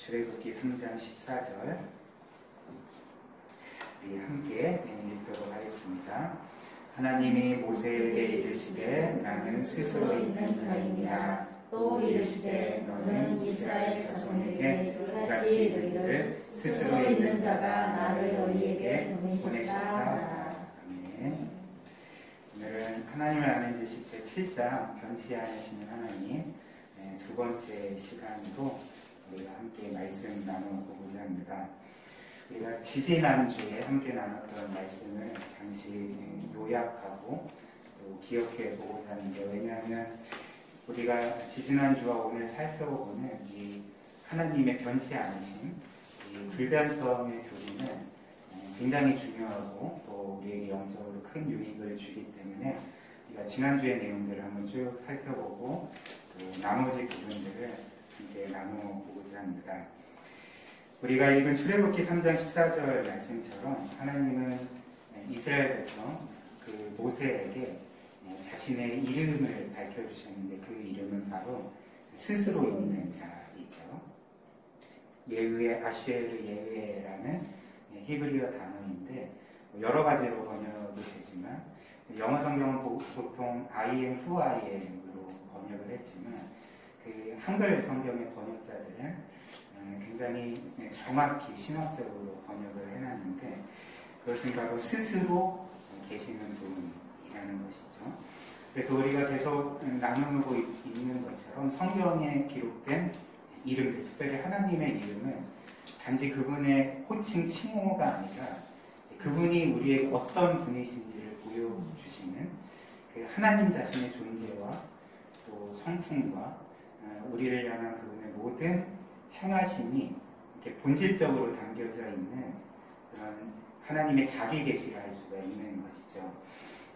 출애굽기 3장 14절 우리 함께 읽도록 하겠습니다. 하나님이 모세에게 이르시되 나는 스스로 있는 자이니라. 또 이르시되 너는 이스라엘 자손에게 이같이 이르기를 스스로 있는 자가 나를 너희에게 보내셨다. 아멘. 오늘은 하나님을 아는 지식 제7장 변치 않으시는 하나님 두 번째 시간으로 우리가 함께 말씀 나눠보고자 합니다. 우리가 지지난주에 함께 나눴던 말씀을 잠시 요약하고 또 기억해 보고자 하는데, 왜냐하면 우리가 지지난주와 오늘 살펴보는 이 하나님의 변치 않으심, 이 불변성의 교리는 굉장히 중요하고 또 우리에게 영적으로 큰 유익을 주기 때문에 우리가 지난주의 내용들을 한번 쭉 살펴보고 또 나머지 부분들을 함께 나눠보고자 합니다. 우리가 읽은 출애굽기 3장 14절 말씀처럼 하나님은 이스라엘 백성 그 모세에게 자신의 이름을 밝혀주셨는데 그 이름은 바로 스스로 있는 자이죠. 예후의 아쉐르 예후에라는 히브리어 단어인데 여러 가지로 번역이 되지만 영어 성경은 보통 I am who I am으로 번역을 했지만 그 한글 성경의 번역자들은 굉장히 정확히 신학적으로 번역을 해놨는데 그것은 바로 스스로 계시는 분이라는 것이죠. 그래서 우리가 계속 나누고 있는 것처럼 성경에 기록된 이름들, 특별히 하나님의 이름은 단지 그분의 호칭, 칭호가 아니라 그분이 우리에게 어떤 분이신지를 보여주시는 그 하나님 자신의 존재와 또 성품과 우리를 향한 그분의 모든 행하심이 이렇게 본질적으로 담겨져 있는 그런 하나님의 자기 계시를 알 수가 있는 것이죠.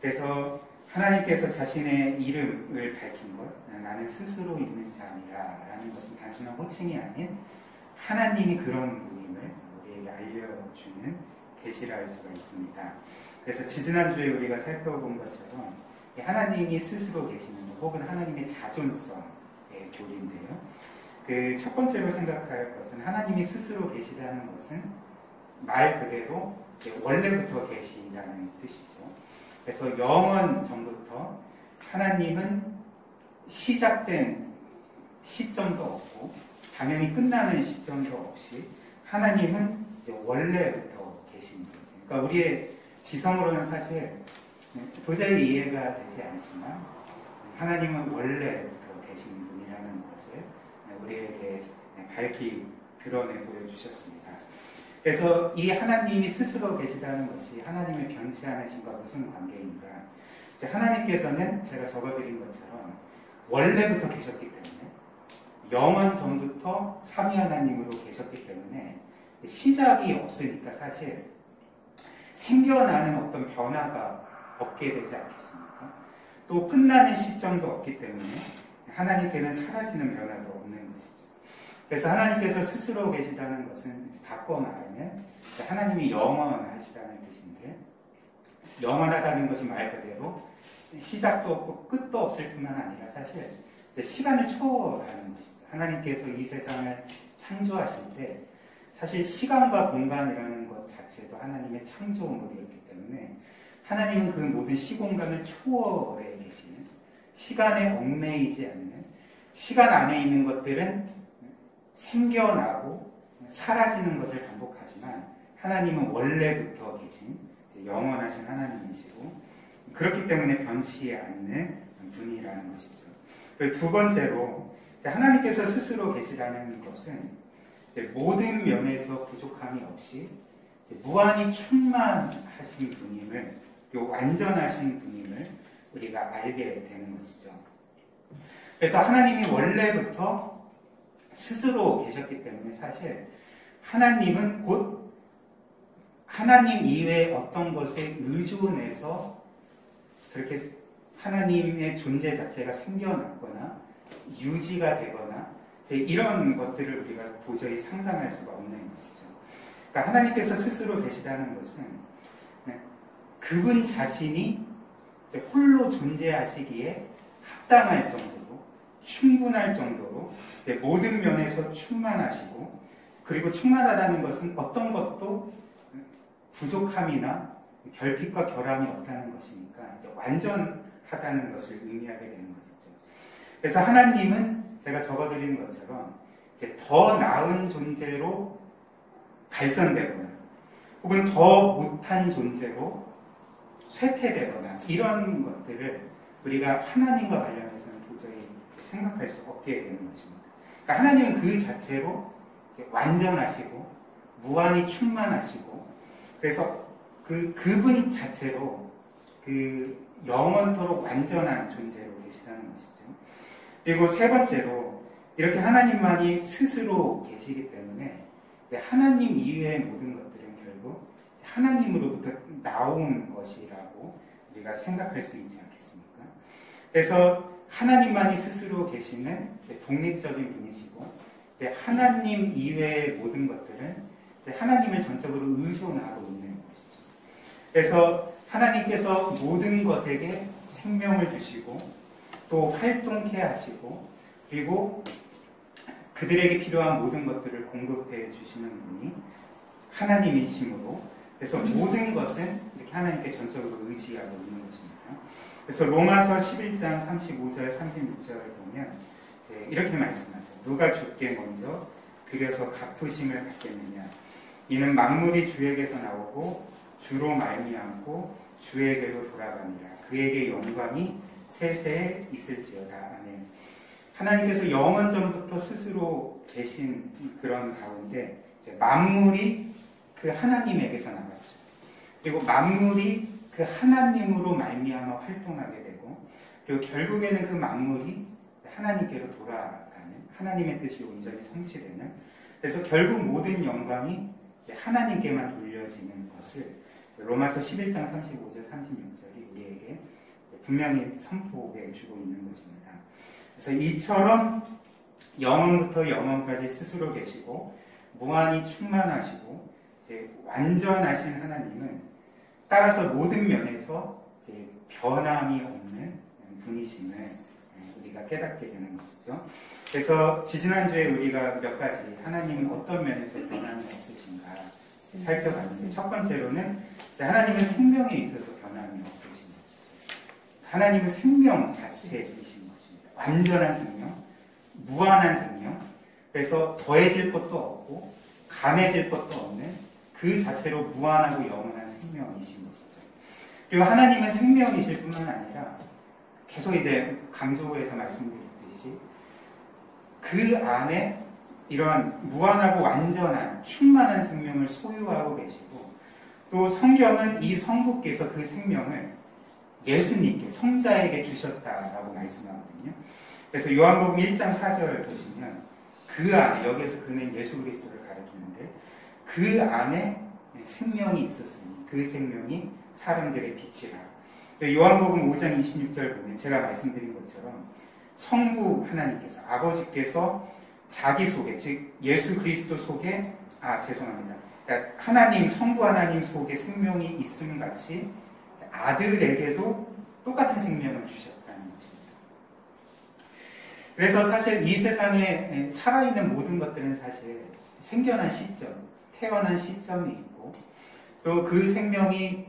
그래서 하나님께서 자신의 이름을 밝힌 것, 나는 스스로 있는 자니라 라는 것은 단순한 호칭이 아닌 하나님이 그런 분임을 우리에게 알려주는 계시를 알 수가 있습니다. 그래서 지지난주에 우리가 살펴본 것처럼 하나님이 스스로 계시는 것, 혹은 하나님의 자존성의 교리인데요. 그 첫 번째로 생각할 것은 하나님이 스스로 계시다는 것은 말 그대로 원래부터 계시다는 뜻이죠. 그래서 영원 전부터 하나님은 시작된 시점도 없고 당연히 끝나는 시점도 없이 하나님은 이제 원래부터 계신 거죠. 그러니까 우리의 지성으로는 사실 도저히 이해가 되지 않지만 하나님은 원래부터 계신 분이라는 것을 우리에게 밝히 드러내 보여주셨습니다. 그래서 이 하나님이 스스로 계시다는 것이 하나님의 변치 않으심과 무슨 관계인가? 하나님께서는 제가 적어드린 것처럼 원래부터 계셨기 때문에 영원 전부터 삼위 하나님으로 계셨기 때문에 시작이 없으니까 사실 생겨나는 어떤 변화가 없게 되지 않겠습니까? 또 끝나는 시점도 없기 때문에 하나님께는 사라지는 변화도 없는 것이죠. 그래서 하나님께서 스스로 계시다는 것은 바꿔 말하면 하나님이 영원하시다는 뜻인데, 영원하다는 것이 말 그대로 시작도 없고 끝도 없을 뿐만 아니라 사실 시간을 초월하는 것이죠. 하나님께서 이 세상을 창조하실 때 사실 시간과 공간이라는 것 자체도 하나님의 창조물이었기 때문에 하나님은 그 모든 시공간을 초월해 계시는, 시간에 얽매이지 않는, 시간 안에 있는 것들은 생겨나고 사라지는 것을 반복하지만 하나님은 원래부터 계신 영원하신 하나님이시고 그렇기 때문에 변치 않는 분이라는 것이죠. 그리고 두 번째로 하나님께서 스스로 계시다는 것은 모든 면에서 부족함이 없이 무한히 충만하신 분임을, 완전하신 분임을 우리가 알게 되는 것이죠. 그래서 하나님이 원래부터 스스로 계셨기 때문에 사실 하나님은 곧 하나님 이외의 어떤 것에 의존해서 그렇게 하나님의 존재 자체가 생겨났거나 유지가 되거나 이런 것들을 우리가 도저히 상상할 수가 없는 것이죠. 그러니까 하나님께서 스스로 계시다는 것은 그분 자신이 홀로 존재하시기에 합당할 정도로, 충분할 정도로 모든 면에서 충만하시고 그리고 충만하다는 것은 어떤 것도 부족함이나 결핍과 결함이 없다는 것이니까 이제 완전하다는 것을 의미하게 되는 것이죠. 그래서 하나님은 제가 적어드린 것처럼 이제 더 나은 존재로 발전되거나 혹은 더 못한 존재로 쇠퇴되거나 이런 것들을 우리가 하나님과 관련해서는 도저히 생각할 수 없게 되는 것입니다. 그러니까 하나님은 그 자체로 완전하시고 무한히 충만하시고 그래서 그분 자체로 그 영원토록 완전한 존재로 계시다는 것이죠. 그리고 세 번째로 이렇게 하나님만이 스스로 계시기 때문에 이제 하나님 이외의 모든 것들은 결국 하나님으로부터 나온 것이라고 우리가 생각할 수 있지 않겠습니까? 그래서 하나님만이 스스로 계시는 독립적인 분이시고 이제 하나님 이외의 모든 것들은 이제 하나님을 전적으로 의존하고 있는 것이죠. 그래서 하나님께서 모든 것에게 생명을 주시고 또 활동케 하시고 그리고 그들에게 필요한 모든 것들을 공급해 주시는 분이 하나님이시므로 그래서 모든 것은 이렇게 하나님께 전적으로 의지하고 있는 것입니다. 그래서 로마서 11장 35절 36절을 보면 이렇게 말씀하죠. 누가 주께 먼저 그려서 갚으심을 받겠느냐. 이는 만물이 주에게서 나오고 주로 말미암고 주에게로 돌아갑니다. 그에게 영광이 세세에 있을지어다. 아멘. 하나님께서 영원전부터 스스로 계신 그런 가운데 만물이 그 하나님에게서 나왔죠. 그리고 만물이 그 하나님으로 말미암아 활동하게 되고 그리고 결국에는 그 만물이 하나님께로 돌아가는 하나님의 뜻이 온전히 성취되는 그래서 결국 모든 영광이 하나님께만 돌려지는 것을 로마서 11장 35절 36절이 우리에게 분명히 선포해 주고 있는 것입니다. 그래서 이처럼 영원부터 영원까지 스스로 계시고 무한히 충만하시고 완전하신 하나님은 따라서 모든 면에서 변함이 없는 분이심을 우리가 깨닫게 되는 것이죠. 그래서 지지난주에 우리가 몇 가지 하나님은 어떤 면에서 변함이 없으신가 살펴봤는데 첫 번째로는 하나님은 생명에 있어서 변함이 없으신 것이죠. 하나님은 생명 자체이신 것입니다. 완전한 생명, 무한한 생명, 그래서 더해질 것도 없고 감해질 것도 없는 그 자체로 무한하고 영원한 생명이신 것이죠. 그리고 하나님은 생명이실 뿐만 아니라 계속 이제 강조해서 말씀드렸듯이 그 안에 이러한 무한하고 완전한 충만한 생명을 소유하고 계시고 또 성경은 이 성부께서 그 생명을 예수님께 성자에게 주셨다라고 말씀하거든요. 그래서 요한복음 1장 4절 보시면 그 안에 여기에서 그는 예수 그리스도를 가리키는데 그 안에 생명이 있었으니 그 생명이 사람들의 빛이라. 요한복음 5장 26절 보면 제가 말씀드린 것처럼 성부 하나님께서 아버지께서 자기 속에 즉 예수 그리스도 속에 그러니까 하나님 성부 하나님 속에 생명이 있음 같이 아들에게도 똑같은 생명을 주셨다는 것입니다. 그래서 사실 이 세상에 살아있는 모든 것들은 사실 생겨난 시점, 태어난 시점이 있고 또 그 생명이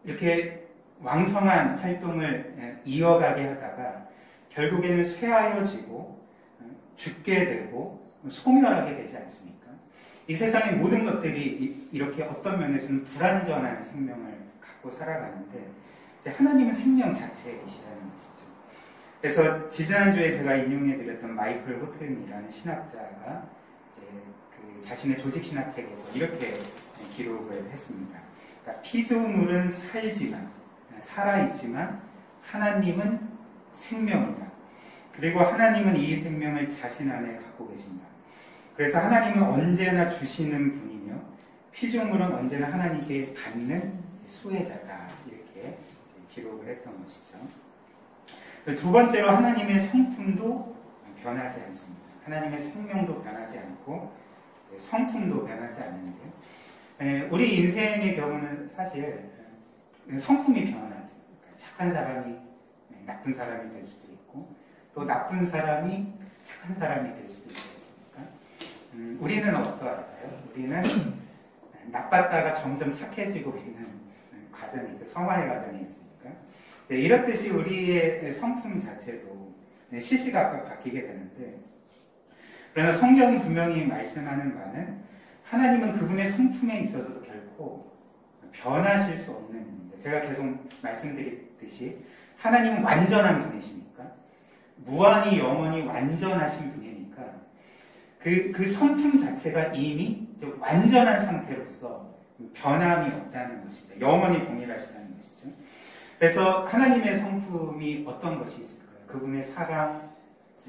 이렇게 왕성한 활동을 이어가게 하다가 결국에는 쇠하여지고 죽게 되고 소멸하게 되지 않습니까? 이 세상의 모든 것들이 이렇게 어떤 면에서는 불완전한 생명을 갖고 살아가는데 하나님은 생명 자체이시라는 것이죠. 그래서 지난주에 제가 인용해드렸던 마이클 호튼이라는 신학자가 그 자신의 조직신학책에서 이렇게 기록을 했습니다. 그러니까 피조물은 살아있지만 하나님은 생명이다. 그리고 하나님은 이 생명을 자신 안에 갖고 계신다. 그래서 하나님은 언제나 주시는 분이며 피조물은 언제나 하나님께 받는 수혜자다. 이렇게 기록을 했던 것이죠. 두 번째로 하나님의 성품도 변하지 않습니다. 하나님의 생명도 변하지 않고 성품도 변하지 않는데 우리 인생의 경우는 사실 성품이 변하지. 착한 사람이 나쁜 사람이 될 수도 있고 또 나쁜 사람이 착한 사람이 될 수도 있지 않습니까? 우리는 어떠할까요? 우리는 나빴다가 점점 착해지고 있는 과정이 있죠. 성화의 과정이 있으니까. 이렇듯이 우리의 성품 자체도 시시각각 바뀌게 되는데, 그러나 성경이 분명히 말씀하는 바는 하나님은 그분의 성품에 있어서도 결코 변하실 수 없는 분입니다. 제가 계속 말씀드렸듯이 하나님은 완전한 분이시니까, 무한히 영원히 완전하신 분이니까 그 성품 자체가 이미 완전한 상태로서 변함이 없다는 것입니다. 영원히 동일하시다는 것이죠. 그래서 하나님의 성품이 어떤 것이 있을까요? 그분의 사랑,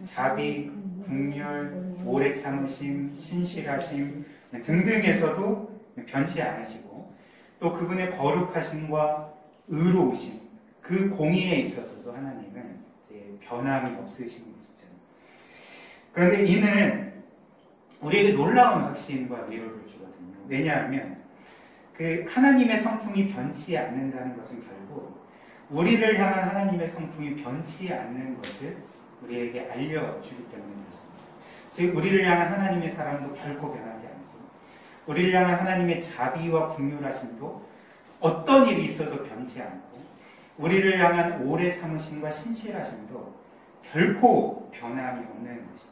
자비, 긍휼, 오래 참으심, 신실하심 등등에서도 변치 않으시고, 또 그분의 거룩하심과 의로우심, 그 공의에 있어서도 하나님은 이제 변함이 없으신 것이죠. 그런데 이는 우리에게 놀라운 확신과 위로를 주거든요. 왜냐하면 그 하나님의 성품이 변치 않는다는 것은 결국 우리를 향한 하나님의 성품이 변치 않는 것을 우리에게 알려주기 때문에 그렇습니다. 즉 우리를 향한 하나님의 사랑도 결코 변하지 않고, 우리를 향한 하나님의 자비와 긍휼하심도 어떤 일이 있어도 변치 않고, 우리를 향한 오래 참으심과 신실하심도 결코 변함이 없는 것이죠.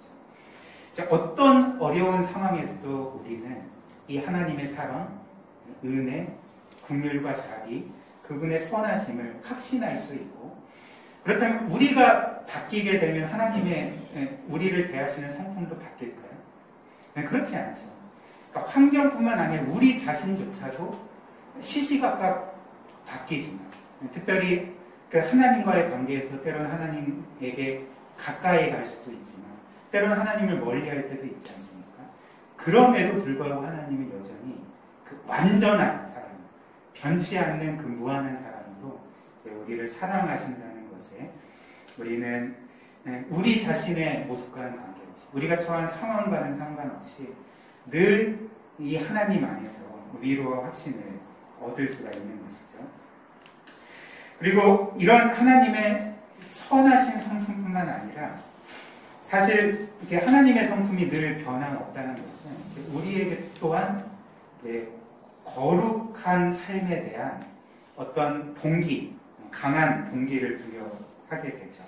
자, 어떤 어려운 상황에서도 우리는 이 하나님의 사랑, 은혜, 긍휼과 자비, 그분의 선하심을 확신할 수 있고, 그렇다면 우리가 바뀌게 되면 하나님의 우리를 대하시는 성품도 바뀔까요? 그렇지 않죠. 그러니까 환경뿐만 아니라 우리 자신조차도 시시각각 바뀌지만, 특별히 그 하나님과의 관계에서 때로는 하나님에게 가까이 갈 수도 있지만 때로는 하나님을 멀리할 때도 있지 않습니까? 그럼에도 불구하고 하나님은 여전히 그 완전한 사랑, 변치 않는 그 무한한 사랑으로 우리를 사랑하신다는 것에 우리는 우리 자신의 모습과는 관계없이, 우리가 처한 상황과는 상관없이 늘 이 하나님 안에서 위로와 확신을 얻을 수가 있는 것이죠. 그리고 이런 하나님의 선하신 성품뿐만 아니라 사실 이렇게 하나님의 성품이 늘 변함없다는 것은 우리에게 또한 이제 거룩한 삶에 대한 어떤 동기, 강한 동기를 부여하게 되죠.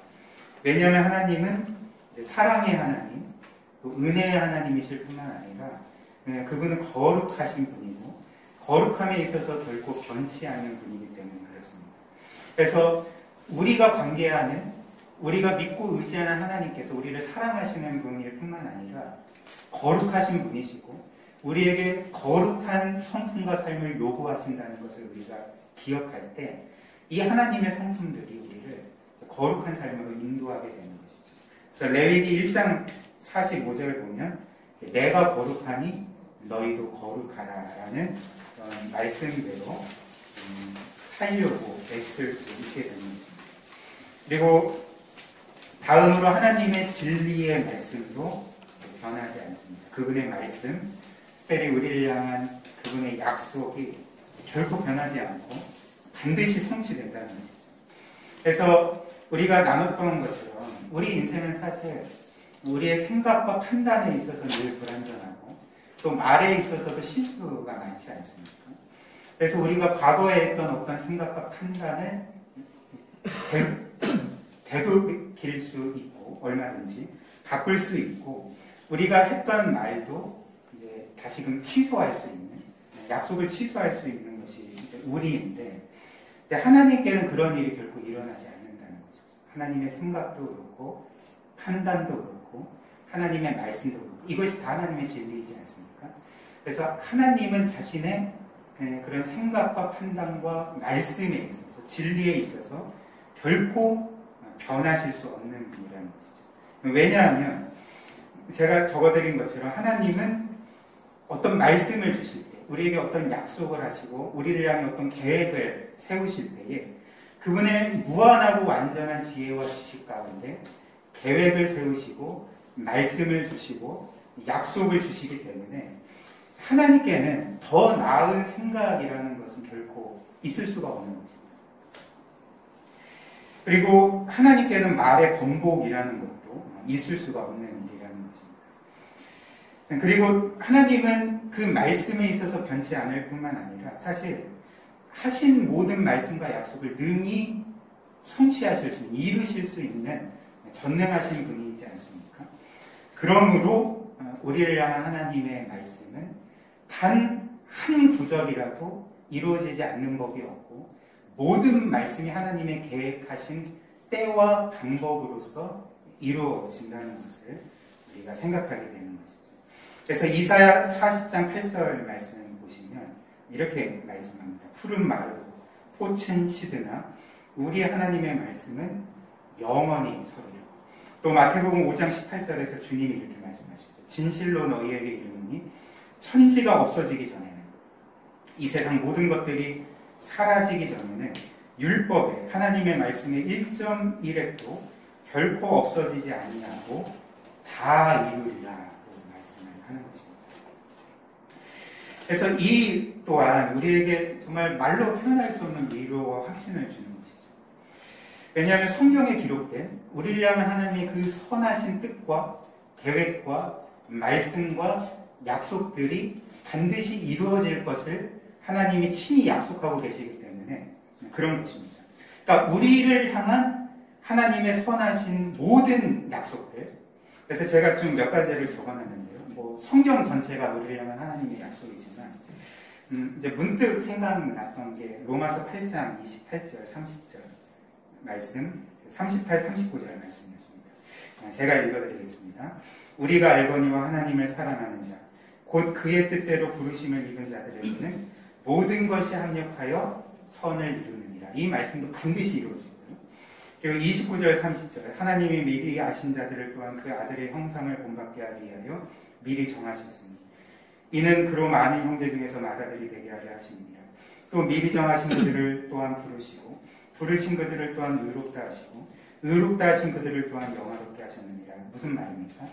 왜냐하면 하나님은 이제 사랑의 하나님, 또 은혜의 하나님이실 뿐만 아니라 그분은 거룩하신 분이고 거룩함에 있어서 결코 변치 않는 분이기 때문에 그렇습니다. 그래서 우리가 관계하는, 우리가 믿고 의지하는 하나님께서 우리를 사랑하시는 분일 뿐만 아니라 거룩하신 분이시고 우리에게 거룩한 성품과 삶을 요구하신다는 것을 우리가 기억할 때 이 하나님의 성품들이 우리를 거룩한 삶으로 인도하게 되는 것이죠. 그래서 레위기 1장 45절을 보면 내가 거룩하니 너희도 거룩하라 라는 말씀대로 살려고 애쓸 수 있게 되는 것입니다. 그리고 다음으로 하나님의 진리의 말씀도 변하지 않습니다. 그분의 말씀, 특별히 우리를 향한 그분의 약속이 결코 변하지 않고 반드시 성취된다는 것이죠. 그래서 우리가 나눴던 것처럼 우리 인생은 사실 우리의 생각과 판단에 있어서 늘 불완전하고 또 말에 있어서도 실수가 많지 않습니까? 그래서 우리가 과거에 했던 어떤 생각과 판단을 되돌릴 수 있고 얼마든지 바꿀 수 있고, 우리가 했던 말도 이제 다시금 취소할 수 있는, 약속을 취소할 수 있는 것이 이제 우리인데, 하나님께는 그런 일이 결코 일어나지 않는다는 거죠. 하나님의 생각도 그렇고 판단도 그렇고 하나님의 말씀도 그렇고 이것이 다 하나님의 진리이지 않습니까? 그래서 하나님은 자신의 그런 생각과 판단과 말씀에 있어서, 진리에 있어서 결코 변하실 수 없는 분이라는 것이죠. 왜냐하면 제가 적어드린 것처럼 하나님은 어떤 말씀을 주실 때, 우리에게 어떤 약속을 하시고 우리를 향해 어떤 계획을 세우실 때에 그분의 무한하고 완전한 지혜와 지식 가운데 계획을 세우시고 말씀을 주시고 약속을 주시기 때문에 하나님께는 더 나은 생각이라는 것은 결코 있을 수가 없는 것이죠. 그리고 하나님께는 말의 번복이라는 것도 있을 수가 없는 일이라는 것입니다. 그리고 하나님은 그 말씀에 있어서 변치 않을 뿐만 아니라 사실 하신 모든 말씀과 약속을 능히 성취하실 수, 이루실 수 있는 전능하신 분이지 않습니까? 그러므로 우리를 향한 하나님의 말씀은 단 한 구절이라도 이루어지지 않는 법이 없고 모든 말씀이 하나님의 계획하신 때와 방법으로서 이루어진다는 것을 우리가 생각하게 되는 것이죠. 그래서 이사야 40장 8절 말씀을 보시면 이렇게 말씀합니다. 푸른 마르고 꽃은 시드나 우리 하나님의 말씀은 영원히 서리라. 또 마태복음 5장 18절에서 주님이 이렇게 말씀하시죠. 진실로 너희에게 이르노니 천지가 없어지기 전에는 이 세상 모든 것들이 사라지기 전에는 율법에 하나님의 말씀의 1.1획도 결코 없어지지 아니하고 다 이루리라고 말씀을 하는 것입니다. 그래서 이 또한 우리에게 정말 말로 표현할 수 없는 위로와 확신을 주는 것이죠. 왜냐하면 성경에 기록된 우리를 향한 하나님의 그 선하신 뜻과 계획과 말씀과 약속들이 반드시 이루어질 것을 하나님이 친히 약속하고 계시기 때문에 그런 것입니다. 그러니까 우리를 향한 하나님의 선하신 모든 약속들. 그래서 제가 좀 몇 가지를 적어놨는데요. 뭐 성경 전체가 우리를 향한 하나님의 약속이지만 이제 문득 생각났던 게 로마서 8장 28절, 30절 말씀, 38, 39절 말씀이었습니다. 제가 읽어드리겠습니다. 우리가 알거니와 하나님을 사랑하는 자, 곧 그의 뜻대로 부르심을 입은 자들에게는 모든 것이 합력하여 선을 이루느니라. 이 말씀도 반드시 이루어지고요. 그리고 29절, 30절 하나님이 미리 아신 자들을 또한 그 아들의 형상을 본받게 하기 위하여 미리 정하셨으니 이는 그로 많은 형제 중에서 맏아들이 되게 하려 하십니다. 또 미리 정하신 그들을 또한 부르시고 부르신 그들을 또한 의롭다 하시고 의롭다 하신 그들을 또한 영화롭게 하셨느니라. 무슨 말입니까?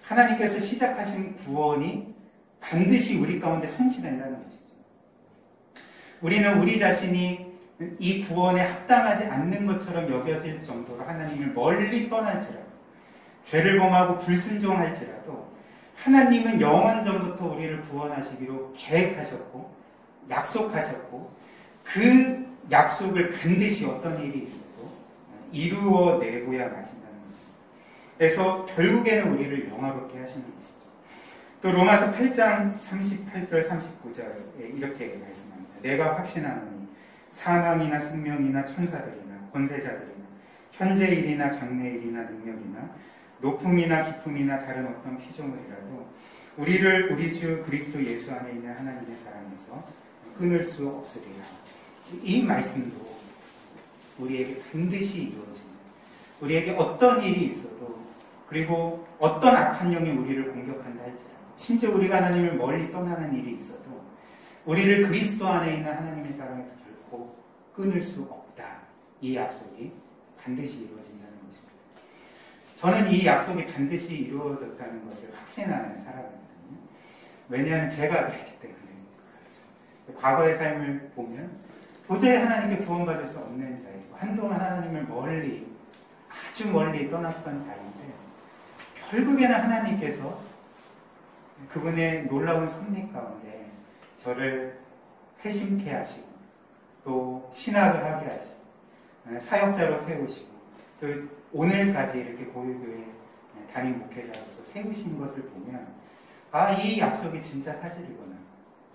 하나님께서 시작하신 구원이 반드시 우리 가운데 성취된다는 것이죠. 우리는 우리 자신이 이 구원에 합당하지 않는 것처럼 여겨질 정도로 하나님을 멀리 떠날지라도 죄를 범하고 불순종할지라도 하나님은 영원 전부터 우리를 구원하시기로 계획하셨고 약속하셨고 그 약속을 반드시 어떤 일이 있어도 이루어내고야 마신다는 것입니다. 그래서 결국에는 우리를 영화롭게 하시는 것이죠. 또 로마서 8장 38절 39절에 이렇게 말씀합니다. 내가 확신하노니 사망이나 생명이나 천사들이나 권세자들이나 현재일이나 장래일이나 능력이나 높음이나 깊음이나 다른 어떤 피조물이라도 우리를 우리 주 그리스도 예수 안에 있는 하나님의 사랑에서 끊을 수 없으리라. 이 말씀도 우리에게 반드시 이루어집니다. 우리에게 어떤 일이 있어도 그리고 어떤 악한 영이 우리를 공격한다 할지라도 심지어 우리가 하나님을 멀리 떠나는 일이 있어도 우리를 그리스도 안에 있는 하나님의 사랑에서 결코 끊을 수 없다. 이 약속이 반드시 이루어진다는 것입니다. 저는 이 약속이 반드시 이루어졌다는 것을 확신하는 사람이거든요. 왜냐하면 제가 그랬기 때문에 그렇죠. 과거의 삶을 보면 도저히 하나님께 구원받을 수 없는 자이고 한동안 하나님을 멀리 아주 멀리 떠났던 자인데 결국에는 하나님께서 그분의 놀라운 섭리 가운데 저를 회심케 하시고 또 신학을 하게 하시고 사역자로 세우시고 또 오늘까지 이렇게 고유교회 담임 목회자로서 세우신 것을 보면 아, 이 약속이 진짜 사실이구나.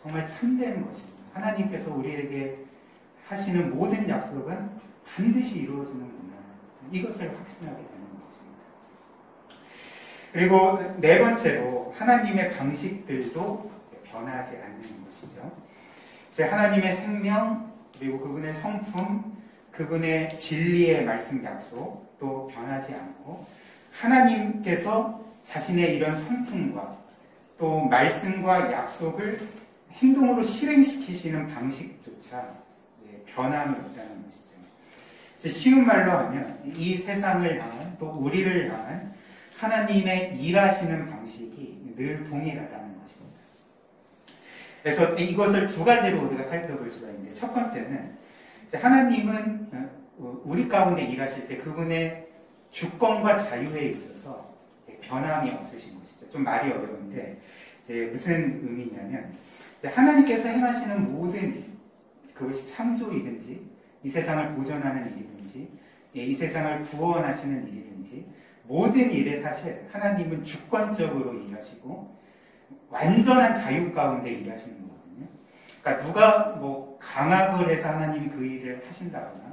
정말 참된 것입니다. 하나님께서 우리에게 하시는 모든 약속은 반드시 이루어지는구나. 이것을 확신하게 되는 것입니다. 그리고 네 번째로 하나님의 방식들도 변하지 않는 것이죠. 하나님의 생명 그리고 그분의 성품, 그분의 진리의 말씀 약속 또 변하지 않고 하나님께서 자신의 이런 성품과 또 말씀과 약속을 행동으로 실행시키시는 방식조차 변함이 없다는 것이죠. 쉬운 말로 하면 이 세상을 향한 또 우리를 향한 하나님의 일하시는 방식이 늘 동일하다는 것입니다. 그래서 이것을 두 가지로 우리가 살펴볼 수가 있는데 첫 번째는 하나님은 우리 가운데 일하실 때 그분의 주권과 자유에 있어서 변함이 없으신 것이죠. 좀 말이 어려운데 이제 무슨 의미냐면 하나님께서 행하시는 모든 일, 그것이 창조이든지 이 세상을 보존하는 일이든지 이 세상을 구원하시는 일이든지 모든 일에 사실 하나님은 주권적으로 일하시고 완전한 자유 가운데 일하시는 거거든요. 그러니까 누가 뭐 강압을 해서 하나님이 그 일을 하신다거나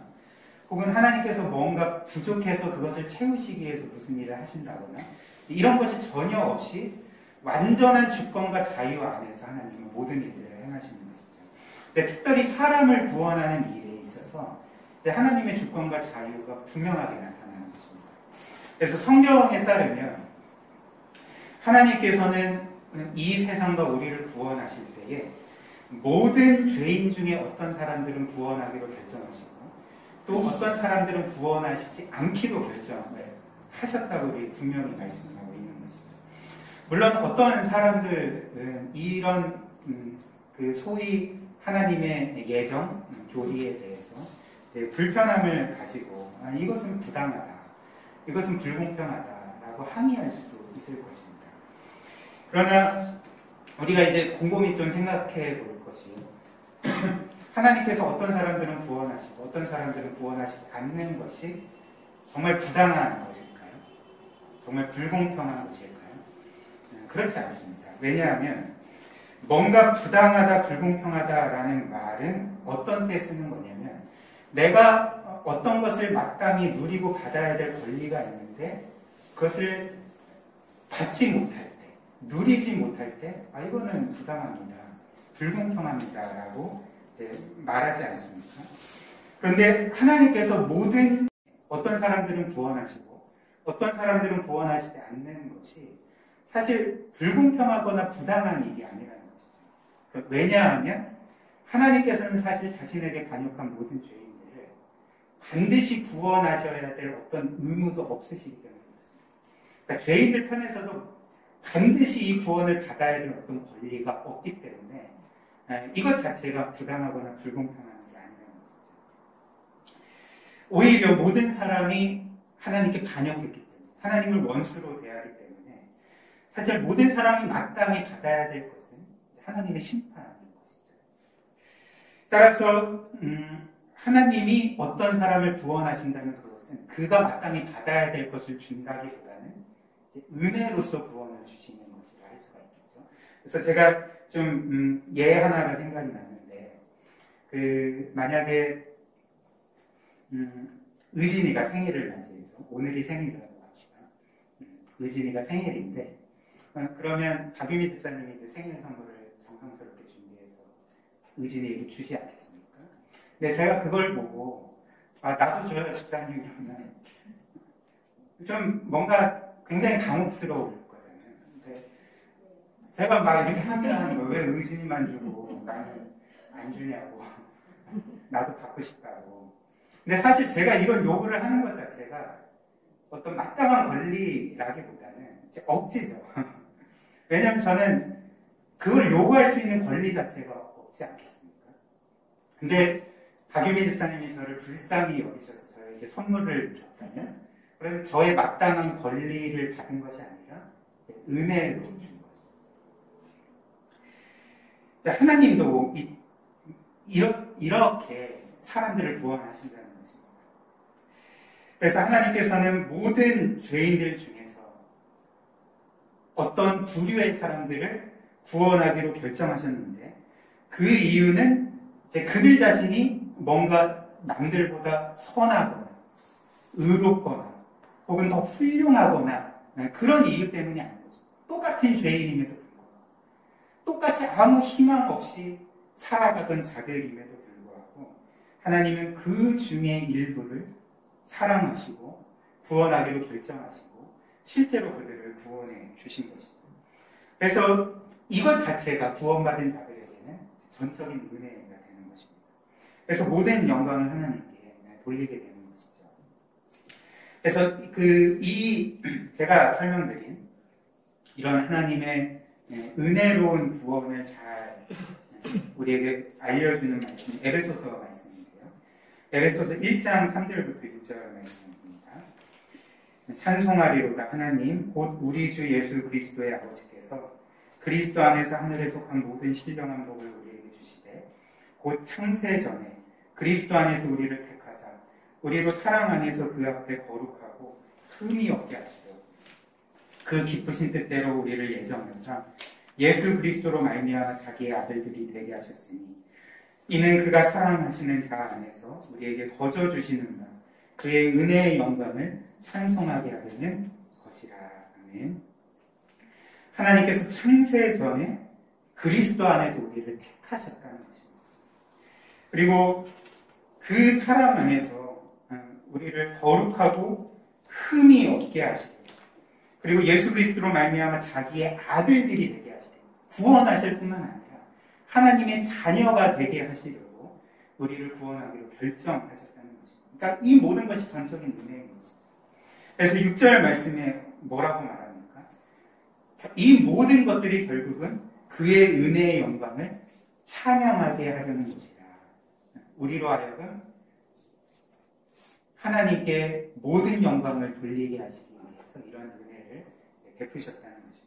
혹은 하나님께서 뭔가 부족해서 그것을 채우시기 위해서 무슨 일을 하신다거나 이런 것이 전혀 없이 완전한 주권과 자유 안에서 하나님은 모든 일들을 행하시는 것이죠. 근데 특별히 사람을 구원하는 일에 있어서 이제 하나님의 주권과 자유가 분명하게 나타나는 것입니다. 그래서 성경에 따르면 하나님께서는 이 세상과 우리를 구원하실 때에 모든 죄인 중에 어떤 사람들은 구원하기로 결정하시고 또 어떤 사람들은 구원하시지 않기로 결정을 하셨다고 우리 분명히 말씀하고 있는 것이죠. 물론 어떤 사람들은 이런 그 소위 하나님의 예정, 교리에 대해서 이제 불편함을 가지고 이것은 부당하다, 이것은 불공평하다라고 항의할 수도 있을 것입니다. 그러나 우리가 이제 곰곰이 좀 생각해 볼 것이 하나님께서 어떤 사람들은 구원하시고 어떤 사람들은 구원하시지 않는 것이 정말 부당한 것일까요? 정말 불공평한 것일까요? 그렇지 않습니다. 왜냐하면 뭔가 부당하다, 불공평하다라는 말은 어떤 때 쓰는 거냐면 내가 어떤 것을 마땅히 누리고 받아야 될 권리가 있는데 그것을 받지 못할 때, 누리지 못할 때 이거는 부당합니다. 불공평합니다라고 말하지 않습니까? 그런데 하나님께서 모든 어떤 사람들은 구원하시고 어떤 사람들은 구원하시지 않는 것이 사실 불공평하거나 부당한 일이 아니라는 것이죠. 왜냐하면 하나님께서는 사실 자신에게 반역한 모든 죄인들을 반드시 구원하셔야 될 어떤 의무도 없으시기 때문에 그렇습니다. 그러니까 죄인들 편에서도 반드시 이 구원을 받아야 될 어떤 권리가 없기 때문에 이것 자체가 부당하거나 불공평한 게 아니라는 것이죠. 오히려 모든 사람이 하나님께 반역했기 때문에 하나님을 원수로 대하기 때문에 사실 모든 사람이 마땅히 받아야 될 것은 하나님의 심판인 것이죠. 따라서 하나님이 어떤 사람을 구원하신다면 그것은 그가 마땅히 받아야 될 것을 준다기보다는 이제 은혜로서 구원을 주시는 것이라 할 수가 있겠죠. 그래서 제가 좀 예 하나가 생각이 났는데 만약에 의진이가 생일을 맞이해서 오늘이 생일이라고 합시다. 의진이가 생일인데 그러면 박유미 집사님이 이제 생일 선물을 정성스럽게 준비해서 의진이에게 주지 않겠습니까? 근데 제가 그걸 보고 나도 줘요 집사님 그러면 좀 뭔가 굉장히 당혹스러울 거잖아요. 근데 제가 막 이렇게 하면 왜 의진이만 주고 나는 안 주냐고 나도 받고 싶다고. 근데 사실 제가 이런 요구를 하는 것 자체가 어떤 마땅한 권리라기보다는 억지죠. 왜냐하면 저는 그걸 요구할 수 있는 권리 자체가 없지 않겠습니까? 근데 박유미 집사님이 저를 불쌍히 여기셔서 저에게 선물을 줬다면 그래서 저의 마땅한 권리를 받은 것이 아니라 은혜로 준 것이죠. 하나님도 이렇게 사람들을 구원하신다는 것입니다. 그래서 하나님께서는 모든 죄인들 중에서 어떤 부류의 사람들을 구원하기로 결정하셨는데 그 이유는 이제 그들 자신이 뭔가 남들보다 선하거나 의롭거나 혹은 더 훌륭하거나 그런 이유 때문이 아닌 것이죠. 똑같은 죄인임에도 불구하고 똑같이 아무 희망 없이 살아가던 자들임에도 불구하고 하나님은 그 중에 일부를 사랑하시고 구원하기로 결정하시고 실제로 그들을 구원해 주신 것이죠. 그래서 이것 자체가 구원받은 자들에게는 전적인 은혜가 되는 것입니다. 그래서 모든 영광을 하나님께 돌리게 되는 것이죠. 그래서 제가 설명드린 이런 하나님의 은혜로운 구원을 잘 우리에게 알려주는 말씀이 에베소서 말씀인데요. 에베소서 1장 3절부터 6절 말씀입니다. 찬송하리로다. 하나님 곧 우리 주 예수 그리스도의 아버지께서 그리스도 안에서 하늘에 속한 모든 신령한 복을 우리에게 주시되 곧 창세 전에 그리스도 안에서 우리를 택하사 우리로 사랑 안에서 그 앞에 거룩하고 흠이 없게 하시려 그 기쁘신 뜻대로 우리를 예정하사 예수 그리스도로 말미암아 자기의 아들들이 되게 하셨으니 이는 그가 사랑하시는 자 안에서 우리에게 거저 주시는 바 그의 은혜의 영광을 찬송하게 하려는 것이라. 아멘. 하나님께서 창세 전에 그리스도 안에서 우리를 택하셨다는 것입니다. 그리고 그 사랑 안에서 우리를 거룩하고 흠이 없게 하시고 그리고 예수 그리스도로 말미암아 자기의 아들들이 되게 하시고 구원하실 뿐만 아니라 하나님의 자녀가 되게 하시려고 우리를 구원하기로 결정하셨다는 것입니다. 그러니까 이 모든 것이 전적인 은혜인 것이죠. 그래서 6절 말씀에 뭐라고 말합니까? 이 모든 것들이 결국은 그의 은혜의 영광을 찬양하게 하려는 것이다. 우리로 하여금 하나님께 모든 영광을 돌리게 하시기 위해서 이런 은혜를 베푸셨다는 것입니다.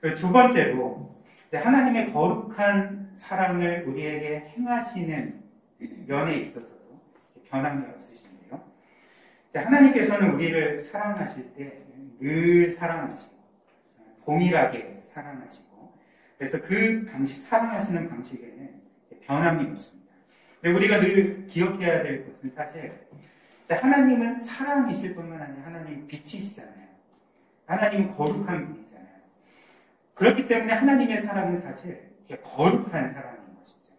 그리고 두 번째로 하나님의 거룩한 사랑을 우리에게 행하시는 면에 있어서도 변함이 없으신데요. 하나님께서는 우리를 사랑하실 때 늘 사랑하시고 동일하게 사랑하시고 그래서 그 방식, 사랑하시는 방식에는 변함이 없습니다. 근데 우리가 늘 기억해야 될 것은 사실 하나님은 사랑이실 뿐만 아니라 하나님은 빛이시잖아요. 하나님은 거룩한 분이잖아요. 그렇기 때문에 하나님의 사랑은 사실 거룩한 사랑인 것이죠.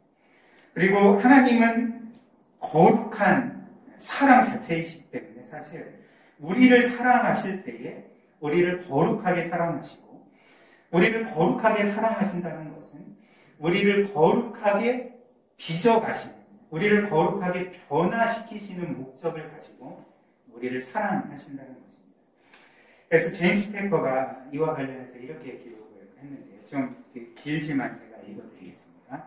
그리고 하나님은 거룩한 사랑 자체이시기 때문에 사실 우리를 사랑하실 때에 우리를 거룩하게 사랑하시고 우리를 거룩하게 사랑하신다는 것은 우리를 거룩하게 빚어가시는 우리를 거룩하게 변화시키시는 목적을 가지고 우리를 사랑하신다는 것입니다. 그래서 제임스 테커가 이와 관련해서 이렇게 기록을 했는데요. 좀 길지만 제가 읽어드리겠습니다.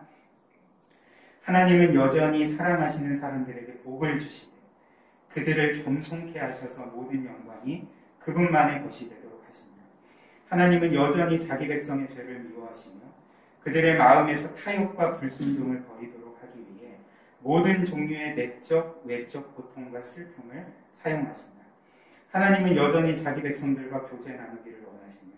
하나님은 여전히 사랑하시는 사람들에게 복을 주시되 그들을 겸손케 하셔서 모든 영광이 그분만의 것이 되도록 하십니다. 하나님은 여전히 자기 백성의 죄를 미워하시며 그들의 마음에서 타협과 불순종을 버리도록 하기 위해 모든 종류의 내적, 외적 고통과 슬픔을 사용하십니다. 하나님은 여전히 자기 백성들과 교제 나누기를 원하시며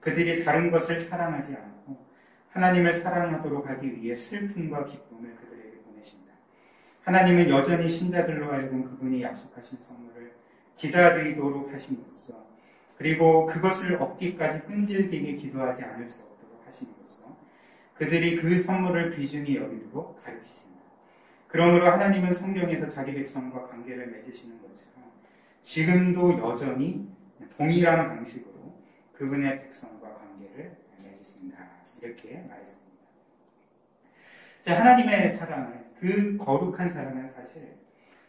그들이 다른 것을 사랑하지 않고 하나님을 사랑하도록 하기 위해 슬픔과 기쁨을 그들에게 보내신다. 하나님은 여전히 신자들로 하여금 그분이 약속하신 선물을 기다리도록 하심으로써 그리고 그것을 얻기까지 끈질기게 기도하지 않을 수 없도록 하심으로써 그들이 그 선물을 귀중히 여기도록 가르치신다. 그러므로 하나님은 성경에서 자기 백성과 관계를 맺으시는 것처럼 지금도 여전히 동일한 방식으로 그분의 백성과 관계를 맺으신다. 이렇게 말했습니다. 자, 하나님의 사랑은 그 거룩한 사랑은 사실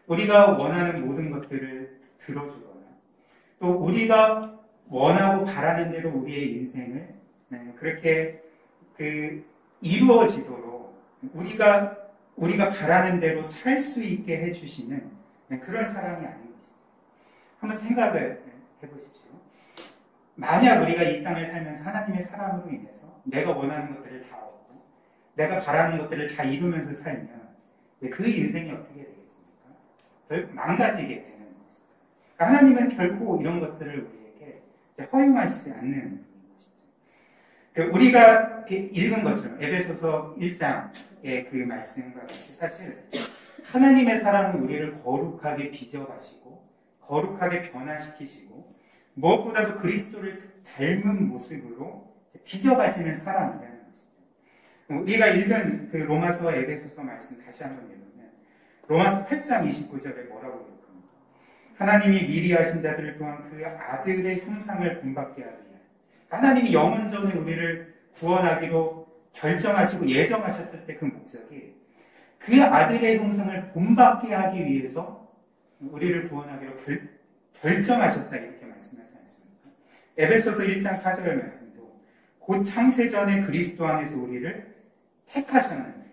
우리가 원하는 모든 것들을 들어주거나 또 우리가 원하고 바라는 대로 우리의 인생을 그렇게 이루어지도록 우리가 바라는 대로 살 수 있게 해주시는 그런 사랑이 아닌 것이죠. 한번 생각을 해보십시오. 만약 우리가 이 땅을 살면서 하나님의 사랑으로 인해서 내가 원하는 것들을 다 얻고 내가 바라는 것들을 다 이루면서 살면 그 인생이 어떻게 되겠습니까? 망가지게 되는 것이죠. 그러니까 하나님은 결코 이런 것들을 우리에게 허용하시지 않는 것이죠. 우리가 읽은 것처럼 에베소서 1장의 그 말씀과 같이 사실 하나님의 사랑은 우리를 거룩하게 빚어가시고 거룩하게 변화시키시고 무엇보다도 그리스도를 닮은 모습으로 빚어가시는 사랑이라는 것이죠. 우리가 읽은 그 로마서와 에베소서 말씀 다시 한번 읽으면 로마서 8장 29절에 뭐라고 기록합니까? 하나님이 미리 하신 자들을 또한 그 아들의 형상을 본받게 하기 위해 하나님이 영원전에 우리를 구원하기로 결정하시고 예정하셨을 때 그 목적이 그 아들의 형상을 본받게 하기 위해서 우리를 구원하기로 결정하셨다 이렇게 말씀하지 않습니까? 에베소서 1장 4절 말씀도 곧 창세전에 그리스도 안에서 우리를 택하셨는데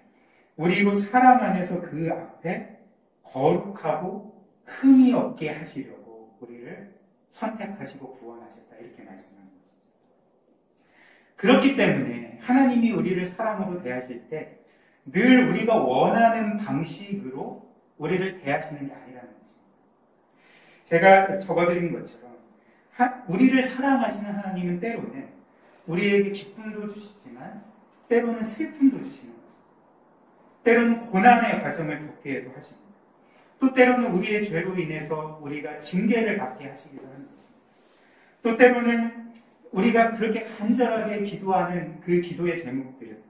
우리로 사랑 안에서 그 앞에 거룩하고 흠이 없게 하시려고 우리를 선택하시고 구원하셨다 이렇게 말씀하는 것이죠. 그렇기 때문에 하나님이 우리를 사랑으로 대하실 때 늘 우리가 원하는 방식으로 우리를 대하시는 게 아니라는 것입니다. 제가 적어드린 것처럼 우리를 사랑하시는 하나님은 때로는 우리에게 기쁨도 주시지만 때로는 슬픔도 주시는 것이죠. 때로는 고난의 과정을 겪게 해도 하십니다. 또 때로는 우리의 죄로 인해서 우리가 징계를 받게 하시기도 하는 것입니다. 또 때로는 우리가 그렇게 간절하게 기도하는 그 기도의 제목들,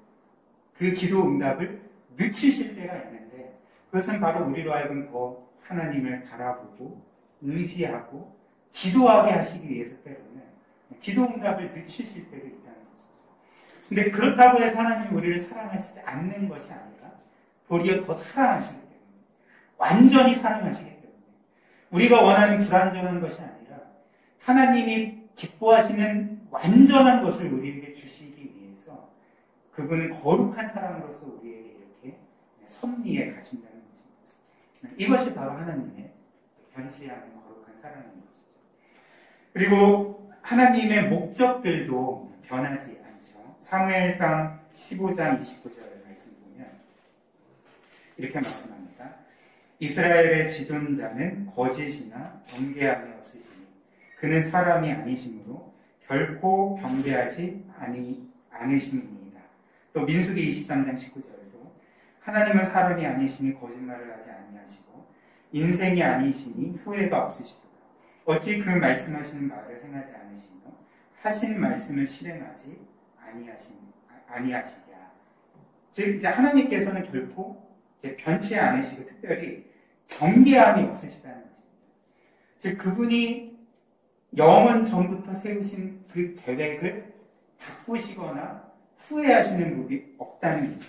그 기도 응답을 늦추실 때가 있는데 그것은 바로 우리로 하여금 더 하나님을 바라보고 의지하고 기도하게 하시기 위해서 때로는 기도 응답을 늦추실 때도 있다는 것이죠. 근데 그렇다고 해서 하나님이 우리를 사랑하시지 않는 것이 아니라 도리어 더 사랑하시기 때문에 완전히 사랑하시기 때문에 우리가 원하는 불완전한 것이 아니라 하나님이 기뻐하시는 완전한 것을 우리에게 주시기 위해서 그분은 거룩한 사랑으로서 우리에게 이렇게 섭리해 가신다는 것입니다. 이것이 바로 하나님의 변치 않은 거룩한 사랑인 것이죠. 그리고 하나님의 목적들도 변하지 않죠. 사무엘상 15장 29절 말씀 보면 이렇게 말씀합니다. 이스라엘의 지존자는 거짓이나 경계함이 없으시니 그는 사람이 아니시므로 결코 경계하지 않으심입니다. 또 민수기 23장 19절에도 하나님은 사람이 아니시니 거짓말을 하지 아니하시고 인생이 아니시니 후회가 없으시도다. 어찌 그 말씀하시는 말을 행하지 않으시며 하신 말씀을 실행하지 아니하시랴. 즉 이제 하나님께서는 결코 이제 변치 않으시고 특별히 경계함이 없으시다는 것입니다. 즉 그분이 영원 전부터 세우신 그 계획을 바꾸시거나 후회하시는 분이 없다는 것입니다.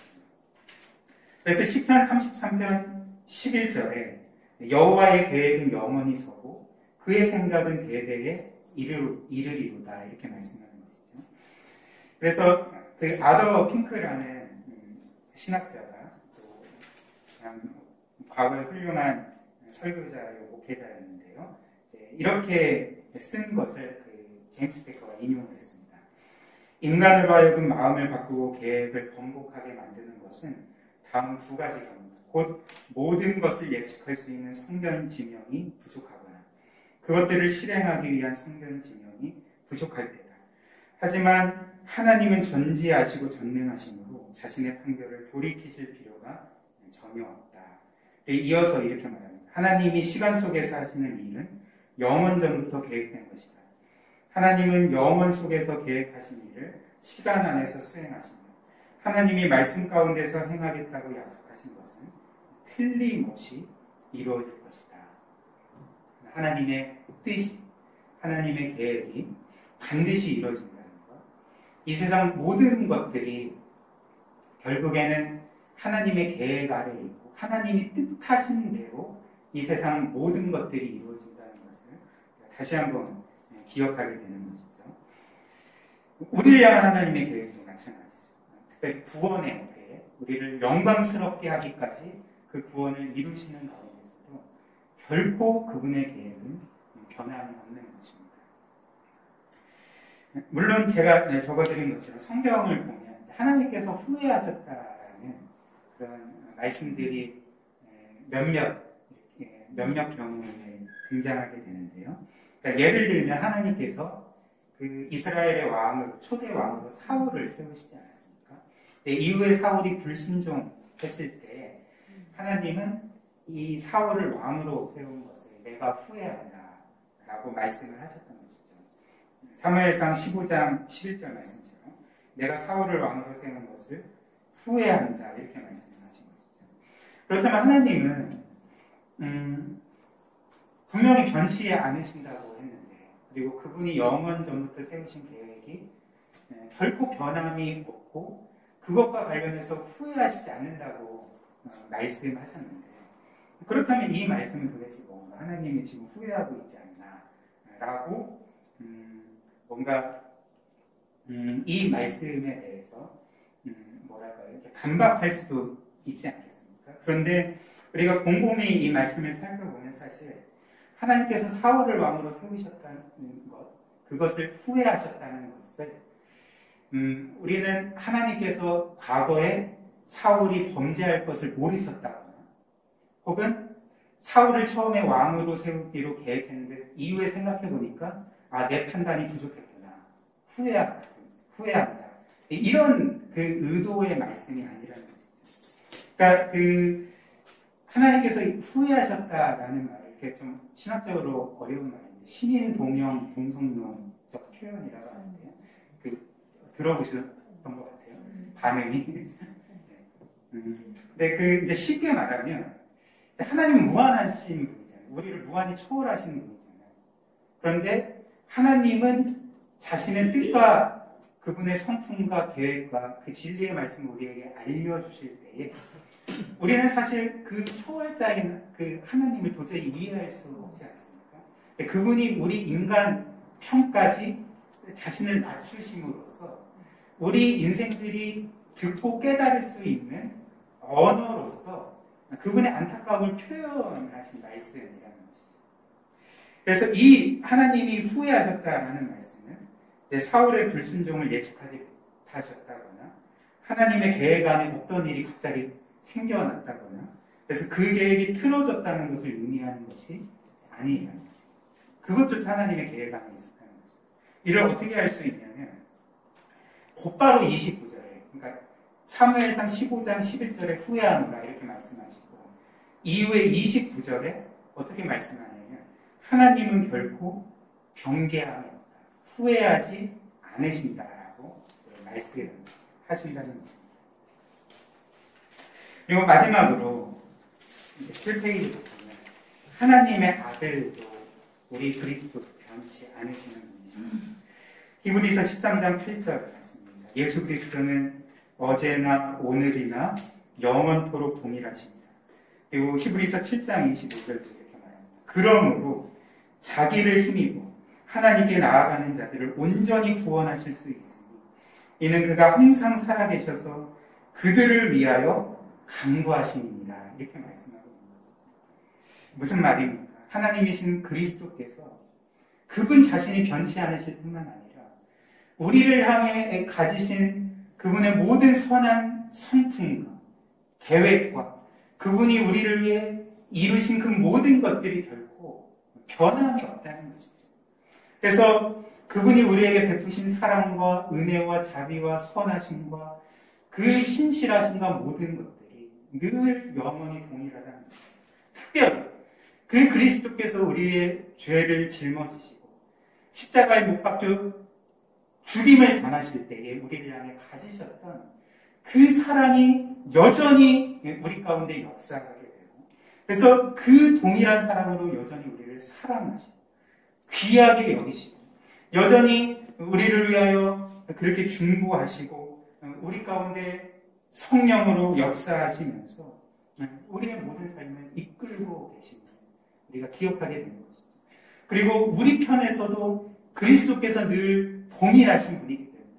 그래서 시편 33편 11절에 여호와의 계획은 영원히 서고 그의 생각은 대대에 이르리로다 이렇게 말씀하는 것이죠. 그래서 그 아더 핑크라는 신학자가 또 과거에 훌륭한 설교자요 목회자였는데요. 이렇게 쓴 것을 그 제임스 베커가 인용을 했습니다. 인간으로 하여금 마음을 바꾸고 계획을 번복하게 만드는 것은 다음 두 가지 경우입니다. 곧 모든 것을 예측할 수 있는 성견 지명이 부족하거나 그것들을 실행하기 위한 성견 지명이 부족할 때다. 하지만 하나님은 전지하시고 전능하심으로 자신의 판결을 돌이키실 필요가 전혀 없다. 이어서 이렇게 말합니다. 하나님이 시간 속에서 하시는 일은 영원 전부터 계획된 것이다. 하나님은 영원 속에서 계획하신 일을 시간 안에서 수행하십니다. 하나님이 말씀 가운데서 행하겠다고 약속하신 것은 틀림없이 이루어질 것이다. 하나님의 뜻이, 하나님의 계획이 반드시 이루어진다는 것. 이 세상 모든 것들이 결국에는 하나님의 계획 아래에 있고 하나님이 뜻하신 대로 이 세상 모든 것들이 이루어진다는 것을 다시 한번 기억하게 되는 것이죠. 우리를 향한 하나님의 계획도 마찬가지죠. 특별히 구원의 계획, 우리를 영광스럽게 하기까지 그 구원을 이루시는 가운데서도 결코 그분의 계획은 변함이 없는 것입니다. 물론 제가 적어드린 것처럼 성경을 보면 하나님께서 후회하셨다라는 그런 말씀들이 몇몇 경우에 등장하게 되는데요. 그러니까 예를 들면 하나님께서 그 이스라엘의 왕으로 초대 왕으로 사울을 세우시지 않았습니까? 이후에 사울이 불순종했을 때 하나님은 이 사울을 왕으로 세운 것을 내가 후회한다라고 말씀을 하셨던 것이죠. 사무엘상 15장 11절 말씀처럼 내가 사울을 왕으로 세운 것을 후회한다 이렇게 말씀을 하신 것이죠. 그렇다면 하나님은 분명히 변치 않으신다고 했는데 그리고 그분이 영원 전부터 세우신 계획이 결코 변함이 없고 그것과 관련해서 후회하시지 않는다고 말씀하셨는데 그렇다면 이 말씀은 도대체 뭔가 하나님이 지금 후회하고 있지 않나 라고 뭔가 이 말씀에 대해서 뭐랄까요 이렇게 반박할 수도 있지 않겠습니까? 그런데 우리가 곰곰이 이 말씀을 살펴보면 사실 하나님께서 사울을 왕으로 세우셨다는 것, 그것을 후회하셨다는 것을 우리는 하나님께서 과거에 사울이 범죄할 것을 모르셨다거나 혹은 사울을 처음에 왕으로 세우기로 계획했는데 이후에 생각해 보니까 내 판단이 부족했구나. 후회한다. 이런 그 의도의 말씀이 아니라는 것이죠. 그러니까 하나님께서 후회하셨다라는 말, 이렇게 좀 신학적으로 어려운 말인데 신인 동형 동성론적 표현이라고 하는데요. 들어보셨던 것 같아요. 반응이. 근데 이제 쉽게 말하면 하나님은 무한하신 분이잖아요. 우리를 무한히 초월하신 분이잖아요. 그런데 하나님은 자신의 뜻과 그분의 성품과 계획과 그 진리의 말씀을 우리에게 알려주실 때에 우리는 사실 그 초월자인 그 하나님을 도저히 이해할 수 없지 않습니까? 그분이 우리 인간 편까지 자신을 낮추심으로써 우리 인생들이 듣고 깨달을 수 있는 언어로서 그분의 안타까움을 표현하신 말씀이라는 것이죠. 그래서 이 하나님이 후회하셨다라는 말씀은 사울의 불순종을 예측하지 못하셨다거나 하나님의 계획 안에 없던 일이 갑자기 생겨났다거나 그래서 그 계획이 틀어졌다는 것을 의미하는 것이 아니에요. 그것조차 하나님의 계획 안에 있었다는 거죠. 이를 어떻게 할 수 있냐면 곧바로 29절에 그러니까 사무엘상 15장 11절에 후회하노라 이렇게 말씀하시고 이후에 29절에 어떻게 말씀하냐면 하나님은 결코 변개함이 없다. 후회하지 않으신다라고 말씀하신다는 것입니다. 그리고 마지막으로 7페이지 보시면 하나님의 아들도 우리 그리스도 변치 않으시는 분이십니다. 히브리서 13장 8절 말씀입니다. 예수 그리스도는 어제나 오늘이나 영원토록 동일하십니다. 그리고 히브리서 7장 25절도 이렇게 말합니다. 그러므로 자기를 힘입어 하나님께 나아가는 자들을 온전히 구원하실 수 있으니 이는 그가 항상 살아계셔서 그들을 위하여 간구하시니라 이렇게 말씀하고 있는 것입니다. 무슨 말입니까? 하나님이신 그리스도께서 그분 자신이 변치 않으실 뿐만 아니라 우리를 향해 가지신 그분의 모든 선한 성품과 계획과 그분이 우리를 위해 이루신 그 모든 것들이 결코 변함이 없다는 것이죠. 그래서 그분이 우리에게 베푸신 사랑과 은혜와 자비와 선하심과 그 신실하심과 모든 것들이 늘 영원히 동일하다는 것이죠. 특별히 그 그리스도께서 우리의 죄를 짊어지시고 십자가에 못 박혀 죽임을 당하실 때에 우리를 향해 가지셨던 그 사랑이 여전히 우리 가운데 역사하게 되고 그래서 그 동일한 사랑으로 여전히 우리를 사랑하시고 귀하게 여기시고 여전히 우리를 위하여 그렇게 중보하시고 우리 가운데 성령으로 역사하시면서 우리의 모든 삶을 이끌고 계십니다. 우리가 기억하게 되는 것이죠. 그리고 우리 편에서도 그리스도께서 늘 동일하신 분이기 때문에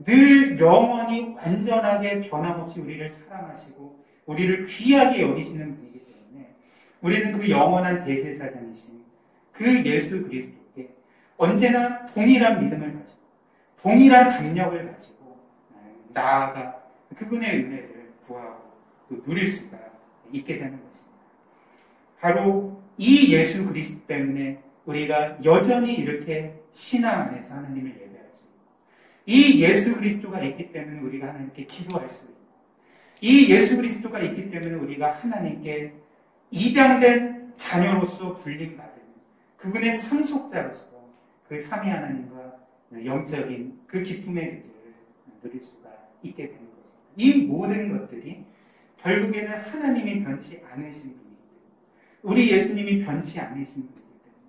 늘 영원히 완전하게 변함없이 우리를 사랑하시고 우리를 귀하게 여기시는 분이기 때문에 우리는 그 영원한 대제사장이신 그 예수 그리스도께 언제나 동일한 믿음을 가지고 동일한 담력을 가지고 나아가 그분의 은혜를 구하고 또 누릴 수가 있게 되는 것입니다. 바로 이 예수 그리스도 때문에 우리가 여전히 이렇게 신앙 안에서 하나님을 예배할 수 있고 이 예수 그리스도가 있기 때문에 우리가 하나님께 기도할 수 있고 이 예수 그리스도가 있기 때문에 우리가 하나님께 입양된 자녀로서 불림받은 그분의 상속자로서 그 삼위 하나님과 영적인 그 기쁨의 의지를 누릴 수가 있게 되는 것입니다. 이 모든 것들이 결국에는 하나님이 변치 않으신 분이기 때문에 우리 예수님이 변치 않으신 분이기 때문에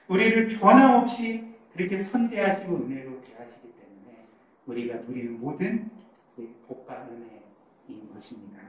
우리를 변함없이 그렇게 선대하시고 은혜로 대하시기 때문에 우리가 누리는 모든 복과 은혜인 것입니다.